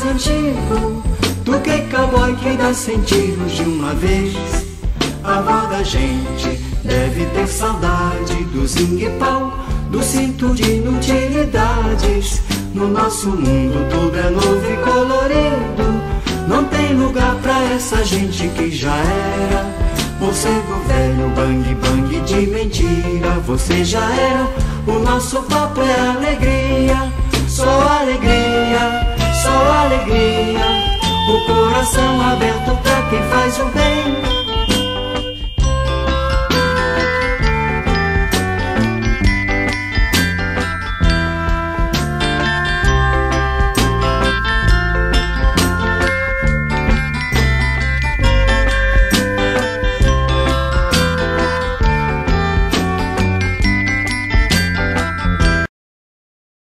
antigo do que cowboy que dá 100 tiros de uma vez. A avó da gente deve ter saudade do zingue-pau, do cinto de inutilidades. No nosso mundo tudo é novo e colorido, não tem lugar pra essa gente que já era. Morcego velho, bang bang de mentira, você já era. O nosso papo é alegria, só alegria, só alegria. O coração aberto pra quem faz o bem.